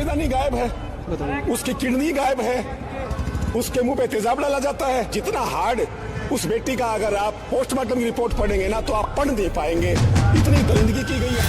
बच्चेदानी गायब है, उसकी किडनी गायब है, उसके मुंह पे तेजाब डाला जाता है। जितना हार्ड उस बेटी का अगर आप पोस्टमार्टम की रिपोर्ट पढ़ेंगे ना तो आप पढ़ नहीं पाएंगे, इतनी दरिंदगी की गई है।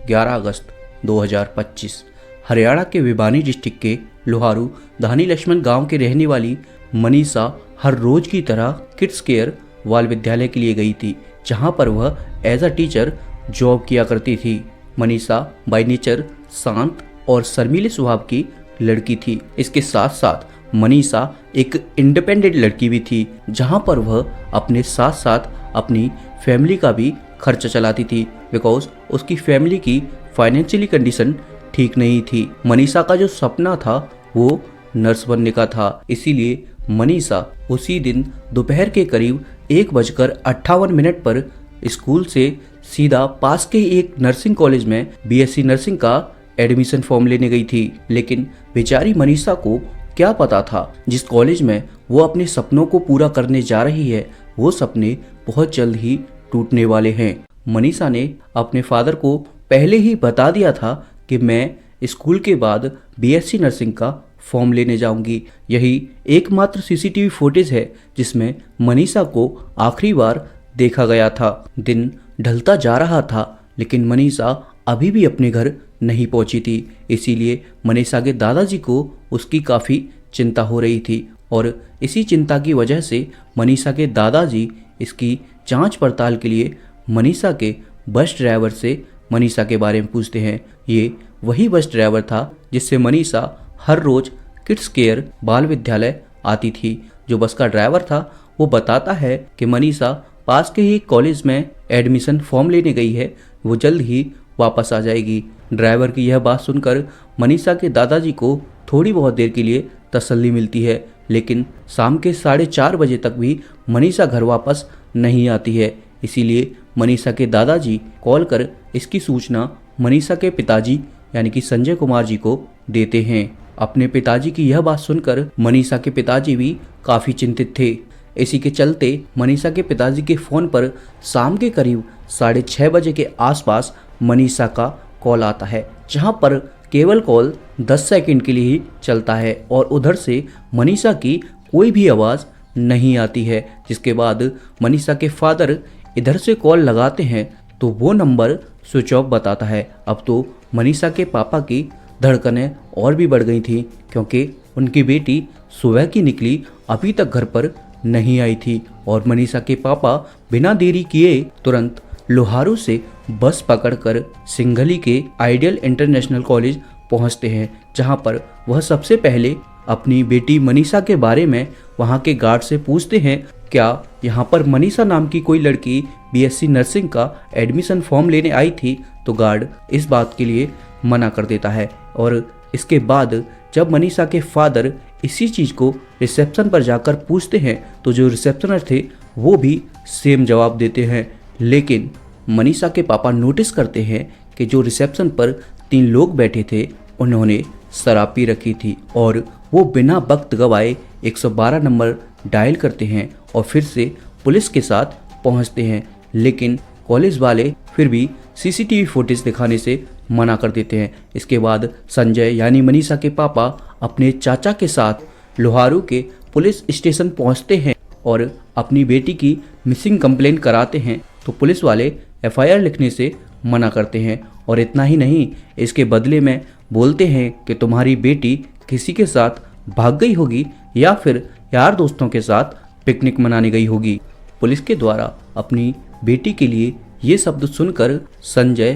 11 अगस्त 2025 हरियाणा के भिवानी डिस्ट्रिक्ट के लोहारू धानी लक्ष्मण गांव के रहने वाली मनीषा हर रोज की तरह किड्स केयर बाल विद्यालय के लिए गई थी, जहां पर वह एज अ टीचर जॉब किया करती थी। मनीषा बाय नेचर शांत और शर्मीले स्वभाव की लड़की थी। इसके साथ साथ मनीषा एक इंडिपेंडेंट लड़की भी थी, जहां पर वह अपने साथ साथ अपनी फैमिली का भी खर्चा चलाती थी, बिकॉज उसकी फैमिली की फाइनेंशियली कंडीशन ठीक नहीं थी। मनीषा का जो सपना था वो नर्स बनने का था, इसीलिए मनीषा उसी दिन दोपहर के करीब 1:58 पर स्कूल से सीधा पास के एक नर्सिंग कॉलेज में बीएससी नर्सिंग का एडमिशन फॉर्म लेने गई थी। लेकिन बेचारी मनीषा को क्या पता था, जिस कॉलेज में वो अपने सपनों को पूरा करने जा रही है वो सपने बहुत जल्द ही टूटने वाले हैं। मनीषा ने अपने फादर को पहले ही बता दिया था कि मैं स्कूल के बाद बीएससी नर्सिंग का फॉर्म लेने जाऊंगी। यही एकमात्र सीसीटीवी फुटेज है जिसमें मनीषा को आखिरी बार देखा गया था। दिन ढलता जा रहा था लेकिन मनीषा अभी भी अपने घर नहीं पहुंची थी, इसीलिए मनीषा के दादाजी को उसकी काफ़ी चिंता हो रही थी और इसी चिंता की वजह से मनीषा के दादाजी इसकी जांच पड़ताल के लिए मनीषा के बस ड्राइवर से मनीषा के बारे में पूछते हैं। ये वही बस ड्राइवर था जिससे मनीषा हर रोज किड्स केयर बाल विद्यालय आती थी। जो बस का ड्राइवर था वो बताता है कि मनीषा पास के ही कॉलेज में एडमिशन फॉर्म लेने गई है, वो जल्द ही वापस आ जाएगी। ड्राइवर की यह बात सुनकर मनीषा के दादाजी को थोड़ी बहुत देर के लिए तसल्ली मिलती है, लेकिन शाम के 4:30 बजे तक भी मनीषा घर वापस नहीं आती है। इसीलिए मनीषा के दादाजी कॉल कर इसकी सूचना मनीषा के पिताजी यानी कि संजय कुमार जी को देते हैं। अपने पिताजी की यह बात सुनकर मनीषा के पिताजी भी काफ़ी चिंतित थे। इसी के चलते मनीषा के पिताजी के फ़ोन पर शाम के करीब 6:30 बजे के आसपास मनीषा का कॉल आता है, जहां पर केवल कॉल 10 सेकंड के लिए ही चलता है और उधर से मनीषा की कोई भी आवाज़ नहीं आती है। जिसके बाद मनीषा के फादर इधर से कॉल लगाते हैं तो वो नंबर स्विच ऑफ बताता है। अब तो मनीषा के पापा की धड़कनें और भी बढ़ गई थी, क्योंकि उनकी बेटी सुबह की निकली अभी तक घर पर नहीं आई थी और मनीषा के पापा बिना देरी किए तुरंत लोहारू से बस पकड़कर सिंघली के आइडियल इंटरनेशनल कॉलेज पहुंचते हैं, जहां पर वह सबसे पहले अपनी बेटी मनीषा के बारे में वहां के गार्ड से पूछते हैं, क्या यहां पर मनीषा नाम की कोई लड़की बीएससी नर्सिंग का एडमिशन फॉर्म लेने आई थी। तो गार्ड इस बात के लिए मना कर देता है और इसके बाद जब मनीषा के फादर इसी चीज़ को रिसेप्शन पर जाकर पूछते हैं तो जो रिसेप्शनर थे वो भी सेम जवाब देते हैं। लेकिन मनीषा के पापा नोटिस करते हैं कि जो रिसेप्शन पर 3 लोग बैठे थे उन्होंने शराब पी रखी थी और वो बिना वक्त गवाए 112 नंबर डायल करते हैं और फिर से पुलिस के साथ पहुंचते हैं। लेकिन कॉलेज वाले फिर भी सीसीटीवी फुटेज दिखाने से मना कर देते हैं। इसके बाद संजय यानी मनीषा के पापा अपने चाचा के साथ लोहारू के पुलिस स्टेशन पहुंचते हैं और अपनी बेटी की मिसिंग कंप्लेंट कराते हैं। तो पुलिस वाले एफआईआर लिखने से मना करते हैं और इतना ही नहीं, इसके बदले में बोलते हैं कि तुम्हारी बेटी किसी के साथ भाग गई होगी या फिर यार दोस्तों के साथ पिकनिक मनाने गई होगी। पुलिस के द्वारा अपनी बेटी के लिए ये शब्द सुनकर संजय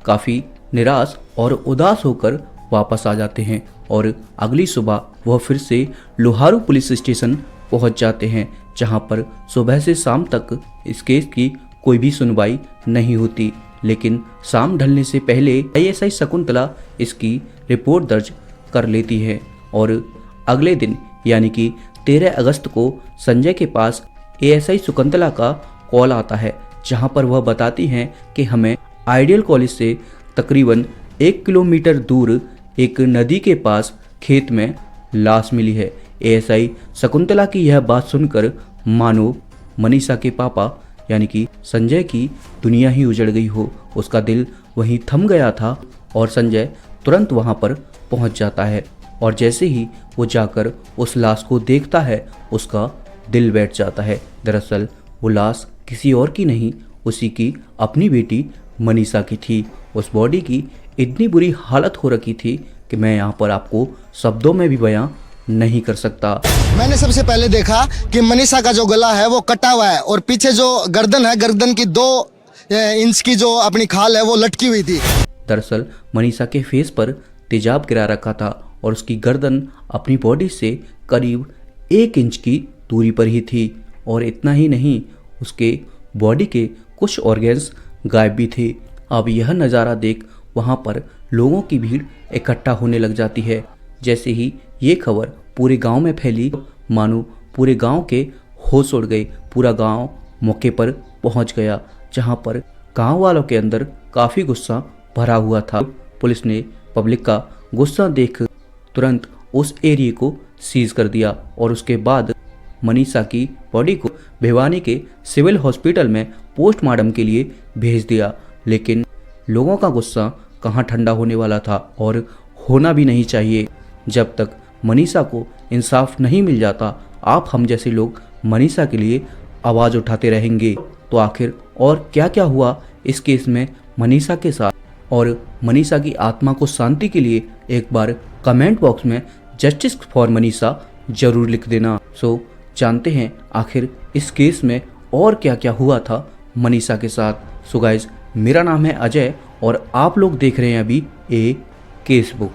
काफ़ी निराश और उदास होकर वापस आ जाते हैं और अगली सुबह वह फिर से लोहारू पुलिस स्टेशन पहुंच जाते हैं, जहां पर सुबह से शाम तक इस केस की कोई भी सुनवाई नहीं होती। लेकिन शाम ढलने से पहले एएसआई शकुंतला इसकी रिपोर्ट दर्ज कर लेती है और अगले दिन यानी कि 13 अगस्त को संजय के पास एएसआई शकुंतला का कॉल आता है, जहां पर वह बताती हैं कि हमें आइडियल कॉलेज से तकरीबन 1 किलोमीटर दूर एक नदी के पास खेत में लाश मिली है। एएसआई शकुंतला की यह बात सुनकर मानो मनीषा के पापा यानी कि संजय की दुनिया ही उजड़ गई हो। उसका दिल वहीं थम गया था और संजय तुरंत वहां पर पहुंच जाता है और जैसे ही वो जाकर उस लाश को देखता है उसका दिल बैठ जाता है। दरअसल वो लाश किसी और की नहीं, उसी की अपनी बेटी मनीषा की थी। उस बॉडी की इतनी बुरी हालत हो रखी थी कि मैं यहाँ पर आपको शब्दों में भी बयां नहीं कर सकता। मैंने सबसे पहले देखा कि मनीषा का जो गला है वो कटा हुआ है और पीछे जो गर्दन है, गर्दन की 2 इंच की जो अपनी खाल है वो लटकी हुई थी। दरअसल मनीषा के फेस पर तेजाब गिरा रखा था और उसकी गर्दन अपनी बॉडी से करीब 1 इंच की दूरी पर ही थी। और इतना ही नहीं, उसके बॉडी के कुछ ऑर्गन्स गायब भी थे। अब यह नज़ारा देख वहाँ पर लोगों की भीड़ इकट्ठा होने लग जाती है। जैसे ही ये खबर पूरे गांव में फैली, मानो पूरे गांव के होश उड़ गए। पूरा गांव मौके पर पहुंच गया, जहां पर गांव वालों के अंदर काफ़ी गुस्सा भरा हुआ था। पुलिस ने पब्लिक का गुस्सा देख तुरंत उस एरिया को सीज कर दिया और उसके बाद मनीषा की बॉडी को भिवानी के सिविल हॉस्पिटल में पोस्टमार्टम के लिए भेज दिया। लेकिन लोगों का गुस्सा कहाँ ठंडा होने वाला था और होना भी नहीं चाहिए। जब तक मनीषा को इंसाफ नहीं मिल जाता, आप हम जैसे लोग मनीषा के लिए आवाज़ उठाते रहेंगे। तो आखिर और क्या क्या हुआ इस केस में मनीषा के साथ, और मनीषा की आत्मा को शांति के लिए एक बार कमेंट बॉक्स में जस्टिस फॉर मनीषा जरूर लिख देना। सो जानते हैं आखिर इस केस में और क्या क्या हुआ था मनीषा के साथ। सो गाइज, मेरा नाम है अजय और आप लोग देख रहे हैं अभी ए केस बुक।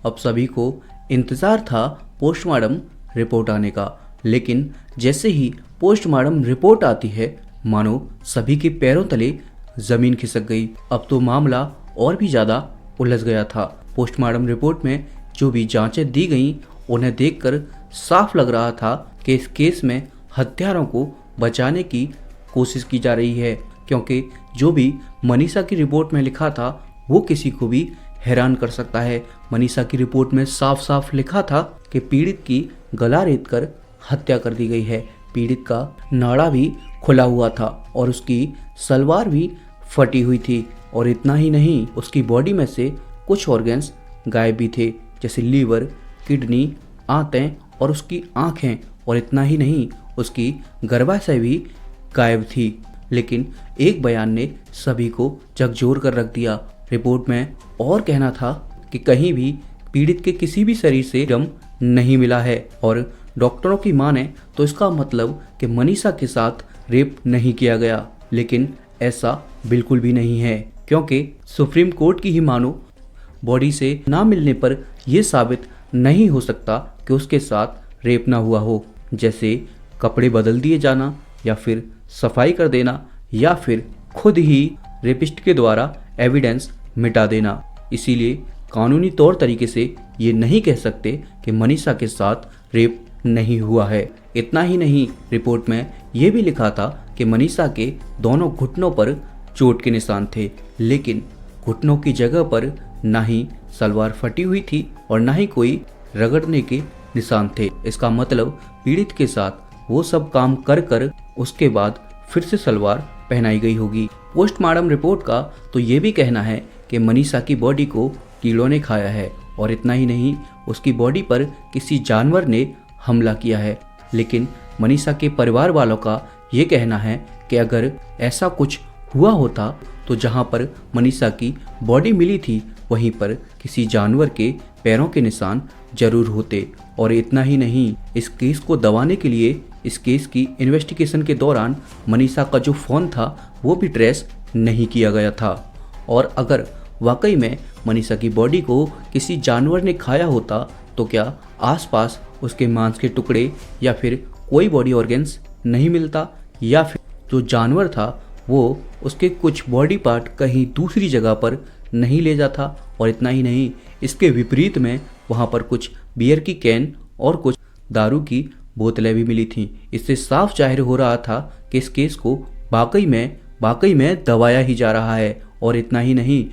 अब सभी को इंतज़ार था पोस्टमार्टम रिपोर्ट आने का, लेकिन जैसे ही पोस्टमार्टम रिपोर्ट आती है, मानो सभी के पैरों तले ज़मीन खिसक गई। अब तो मामला और भी ज़्यादा उलझ गया था। पोस्टमार्टम रिपोर्ट में जो भी जांचें दी गईं, उन्हें देखकर साफ लग रहा था कि इस केस में हत्यारों को बचाने की कोशिश की जा रही है, क्योंकि जो भी मनीषा की रिपोर्ट में लिखा था वो किसी को भी हैरान कर सकता है। मनीषा की रिपोर्ट में साफ साफ लिखा था कि पीड़ित की गला रेत कर हत्या कर दी गई है। पीड़ित का नाड़ा भी खुला हुआ था और उसकी सलवार भी फटी हुई थी। और इतना ही नहीं, उसकी बॉडी में से कुछ ऑर्गन्स गायब भी थे, जैसे लीवर, किडनी, आंतें और उसकी आँखें। और इतना ही नहीं, उसकी गर्भाशय भी गायब थी। लेकिन एक बयान ने सभी को झकझोर कर रख दिया। रिपोर्ट में और कहना था कि कहीं भी पीड़ित के किसी भी शरीर से दम नहीं मिला है, और डॉक्टरों की माने तो इसका मतलब कि मनीषा के साथ रेप नहीं किया गया। लेकिन ऐसा बिल्कुल भी नहीं है, क्योंकि सुप्रीम कोर्ट की ही मानो, बॉडी से ना मिलने पर यह साबित नहीं हो सकता कि उसके साथ रेप ना हुआ हो। जैसे कपड़े बदल दिए जाना, या फिर सफाई कर देना, या फिर खुद ही रेपिस्ट के द्वारा एविडेंस मिटा देना। इसीलिए कानूनी तौर तरीके से ये नहीं कह सकते कि मनीषा के साथ रेप नहीं हुआ है। इतना ही नहीं, रिपोर्ट में ये भी लिखा था कि मनीषा के दोनों घुटनों पर चोट के निशान थे, लेकिन घुटनों की जगह पर ना ही सलवार फटी हुई थी और ना ही कोई रगड़ने के निशान थे। इसका मतलब पीड़ित के साथ वो सब काम कर कर उसके बाद फिर से सलवार पहनाई गई होगी। पोस्टमार्टम रिपोर्ट का तो ये भी कहना है कि मनीषा की बॉडी को कीड़ों ने खाया है, और इतना ही नहीं, उसकी बॉडी पर किसी जानवर ने हमला किया है। लेकिन मनीषा के परिवार वालों का ये कहना है कि अगर ऐसा कुछ हुआ होता तो जहां पर मनीषा की बॉडी मिली थी वहीं पर किसी जानवर के पैरों के निशान जरूर होते। और इतना ही नहीं, इस केस को दबाने के लिए इस केस की इन्वेस्टिगेशन के दौरान मनीषा का जो फ़ोन था वो भी ट्रेस नहीं किया गया था। और अगर वाकई में मनीषा की बॉडी को किसी जानवर ने खाया होता तो क्या आसपास उसके मांस के टुकड़े या फिर कोई बॉडी ऑर्गन्स नहीं मिलता, या फिर जो जानवर था वो उसके कुछ बॉडी पार्ट कहीं दूसरी जगह पर नहीं ले जाता। और इतना ही नहीं, इसके विपरीत में वहाँ पर कुछ बियर की कैन और कुछ दारू की बोतलें भी मिली थीं। इससे साफ जाहिर हो रहा था कि इस केस को वाकई में दबाया ही जा रहा है। और इतना ही नहीं,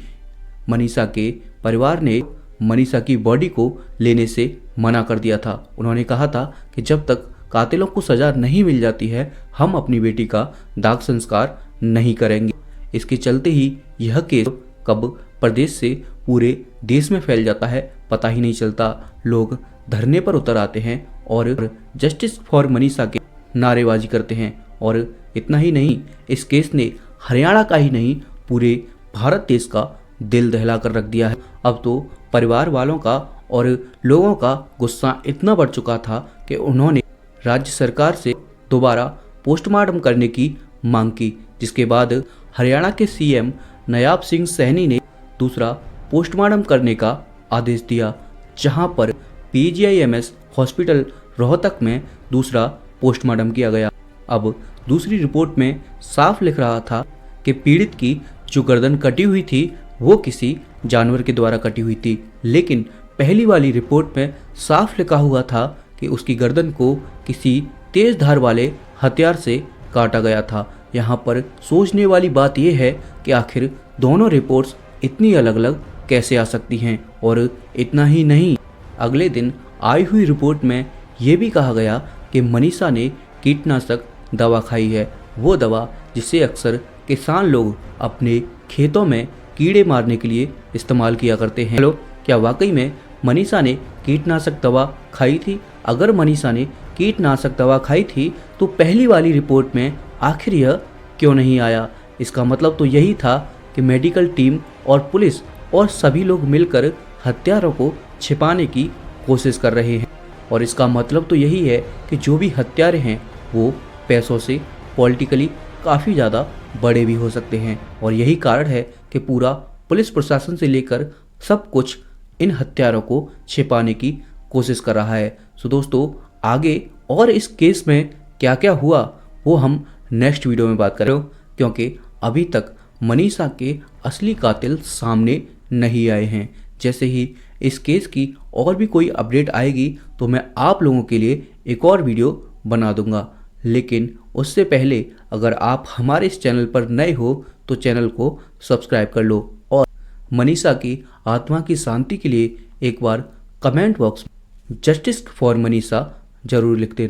मनीषा के परिवार ने मनीषा की बॉडी को लेने से मना कर दिया था। उन्होंने कहा था कि जब तक कातिलों को सज़ा नहीं मिल जाती है, हम अपनी बेटी का दाग संस्कार नहीं करेंगे। इसके चलते ही यह केस कब प्रदेश से पूरे देश में फैल जाता है पता ही नहीं चलता। लोग धरने पर उतर आते हैं और जस्टिस फॉर मनीषा के नारेबाजी करते हैं। और इतना ही नहीं, इस केस ने हरियाणा का ही नहीं पूरे भारत देश का दिल दहला कर रख दिया है। अब तो परिवार वालों का और लोगों का गुस्सा इतना बढ़ चुका था कि उन्होंने राज्य सरकार से दोबारा पोस्टमार्टम करने की मांग की, जिसके बाद हरियाणा के सीएम नायब सिंह सैनी ने दूसरा पोस्टमार्टम करने का आदेश दिया, जहां पर पीजीआईएमएस हॉस्पिटल रोहतक में दूसरा पोस्टमार्टम किया गया। अब दूसरी रिपोर्ट में साफ लिख रहा था कि पीड़ित की जो गर्दन कटी हुई थी वो किसी जानवर के द्वारा कटी हुई थी, लेकिन पहली वाली रिपोर्ट में साफ लिखा हुआ था कि उसकी गर्दन को किसी तेज धार वाले हथियार से काटा गया था। यहाँ पर सोचने वाली बात यह है कि आखिर दोनों रिपोर्ट्स इतनी अलग अलग कैसे आ सकती हैं। और इतना ही नहीं, अगले दिन आई हुई रिपोर्ट में ये भी कहा गया कि मनीषा ने कीटनाशक दवा खाई है, वो दवा जिसे अक्सर किसान लोग अपने खेतों में कीड़े मारने के लिए इस्तेमाल किया करते हैं। क्या वाकई में मनीषा ने कीटनाशक दवा खाई थी? अगर मनीषा ने कीटनाशक दवा खाई थी तो पहली वाली रिपोर्ट में आखिर यह क्यों नहीं आया? इसका मतलब तो यही था कि मेडिकल टीम और पुलिस और सभी लोग मिलकर हत्यारों को छिपाने की कोशिश कर रहे हैं। और इसका मतलब तो यही है कि जो भी हत्यारे हैं वो पैसों से पॉलिटिकली काफ़ी ज़्यादा बड़े भी हो सकते हैं। और यही कारण है कि पूरा पुलिस प्रशासन से लेकर सब कुछ इन हत्यारों को छिपाने की कोशिश कर रहा है। सो दोस्तों, आगे और इस केस में क्या क्या हुआ वो हम नेक्स्ट वीडियो में बात करें, क्योंकि अभी तक मनीषा के असली कातिल सामने नहीं आए हैं। जैसे ही इस केस की और भी कोई अपडेट आएगी तो मैं आप लोगों के लिए एक और वीडियो बना दूंगा। लेकिन उससे पहले अगर आप हमारे इस चैनल पर नए हो तो चैनल को सब्सक्राइब कर लो और मनीषा की आत्मा की शांति के लिए एक बार कमेंट बॉक्स में जस्टिस फॉर मनीषा जरूर लिख देना।